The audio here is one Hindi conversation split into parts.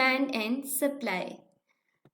demand and supply.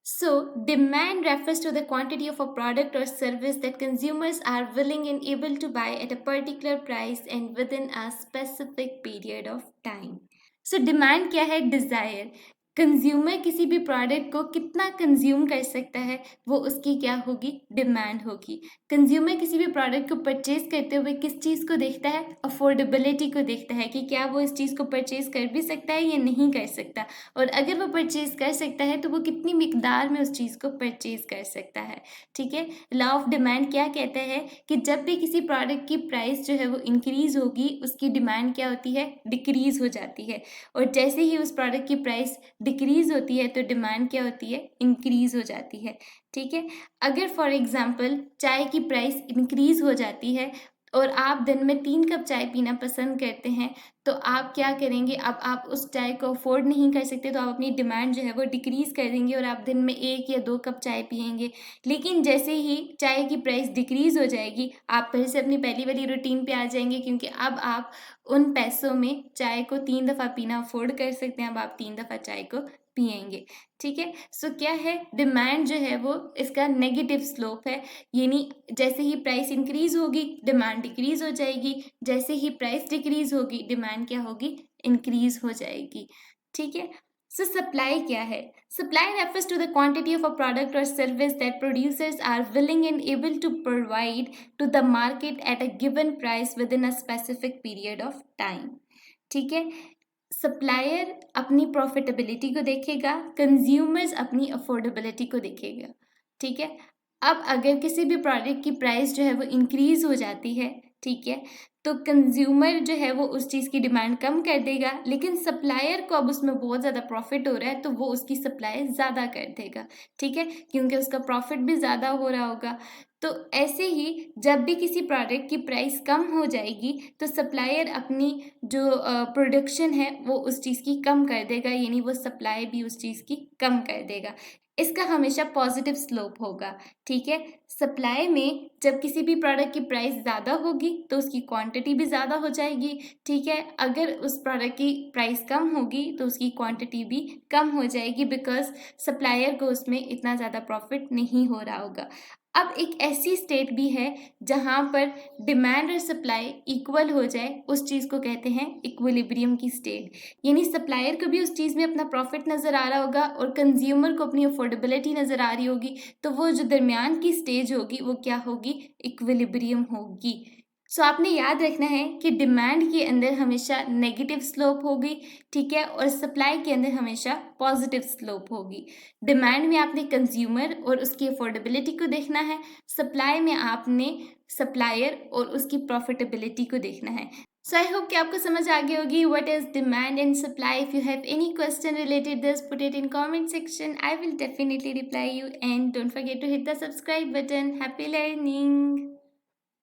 So, demand refers to the quantity of a product or service that consumers are willing and able to buy at a particular price and within a specific period of time. So, demand क्या है? Desire. कंज्यूमर किसी भी प्रोडक्ट को कितना कंज्यूम कर सकता है वो उसकी क्या होगी? डिमांड होगी। कंज्यूमर किसी भी प्रोडक्ट को परचेज करते हुए किस चीज़ को देखता है? अफोर्डेबिलिटी को देखता है कि क्या वो इस चीज़ को परचेज कर भी सकता है या नहीं कर सकता, और अगर वो परचेज कर सकता है तो वो कितनी मिकदार में उस चीज़ को परचेज कर सकता है। ठीक है, लॉ ऑफ डिमांड क्या कहता है कि जब भी किसी प्रोडक्ट की प्राइस जो है वो इंक्रीज होगी, उसकी डिमांड क्या होती है? डिक्रीज हो जाती है, और जैसे ही उस प्रोडक्ट की प्राइस डिक्रीज होती है तो डिमांड क्या होती है? इंक्रीज हो जाती है। ठीक है, अगर फॉर एग्जांपल चाय की प्राइस इंक्रीज हो जाती है और आप दिन में 3 कप चाय पीना पसंद करते हैं, तो आप क्या करेंगे? अब आप उस चाय को अफोर्ड नहीं कर सकते, तो आप अपनी डिमांड जो है वो डिक्रीज कर देंगे और आप दिन में 1 या 2 कप चाय पिएंगे। लेकिन जैसे ही चाय की प्राइस डिक्रीज हो जाएगी, आप फिर से अपनी पहली वाली रूटीन पे आ जाएंगे, क्योंकि अब आप उन पैसों में चाय को 3 दफ़ा पीना अफोर्ड कर सकते हैं। अब आप 3 दफ़ा चाय को पिएंगे। ठीक है, सो क्या है? डिमांड जो है वो इसका नेगेटिव स्लोप है, यानी जैसे ही प्राइस इंक्रीज होगी डिमांड डिक्रीज हो जाएगी, जैसे ही प्राइस डिक्रीज होगी डिमांड क्या होगी? इंक्रीज हो जाएगी। ठीक है, सो सप्लाई क्या है? Supply refers to the quantity of a product or service that producers are willing and able to provide to the market at a given price within a specific period of time. ठीक है, सप्लायर अपनी प्रॉफिटेबिलिटी को देखेगा, कंज्यूमर्स अपनी अफोर्डेबिलिटी को देखेगा। ठीक है, अब अगर किसी भी प्रोडक्ट की प्राइस जो है वो इंक्रीज हो जाती है, ठीक है, तो कंज्यूमर जो है वो उस चीज़ की डिमांड कम कर देगा, लेकिन सप्लायर को अब उसमें बहुत ज़्यादा प्रॉफिट हो रहा है तो वो उसकी सप्लाई ज़्यादा कर देगा। ठीक है, क्योंकि उसका प्रॉफिट भी ज़्यादा हो रहा होगा। तो ऐसे ही जब भी किसी प्रोडक्ट की प्राइस कम हो जाएगी तो सप्लायर अपनी जो प्रोडक्शन है वो उस चीज़ की कम कर देगा, यानी वो सप्लाई भी उस चीज़ की कम कर देगा। इसका हमेशा पॉजिटिव स्लोप होगा। ठीक है, सप्लाई में जब किसी भी प्रोडक्ट की प्राइस ज़्यादा होगी तो उसकी क्वांटिटी भी ज़्यादा हो जाएगी। ठीक है, अगर उस प्रोडक्ट की प्राइस कम होगी तो उसकी क्वांटिटी भी कम हो जाएगी, बिकॉज सप्लायर को उसमें इतना ज़्यादा प्रॉफिट नहीं हो रहा होगा। अब एक ऐसी स्टेट भी है जहाँ पर डिमांड और सप्लाई इक्वल हो जाए, उस चीज़ को कहते हैं इक्विलिब्रियम की स्टेट, यानी सप्लायर को भी उस चीज़ में अपना प्रॉफिट नज़र आ रहा होगा और कंज्यूमर को अपनी अफोर्डेबिलिटी नज़र आ रही होगी, तो वो जो दरमियान की स्टेज होगी वो क्या होगी? इक्विलिब्रियम होगी। सो आपने याद रखना है कि डिमांड के अंदर हमेशा नेगेटिव स्लोप होगी, ठीक है, और सप्लाई के अंदर हमेशा पॉजिटिव स्लोप होगी। डिमांड में आपने कंज्यूमर और उसकी अफोर्डेबिलिटी को देखना है, सप्लाई में आपने सप्लायर और उसकी प्रॉफिटेबिलिटी को देखना है। सो आई होप कि आपको समझ आ गई होगी what is demand and supply. If you have any question related this, put it in comment section, I will definitely reply you, and don't forget to hit the subscribe button. Happy learning.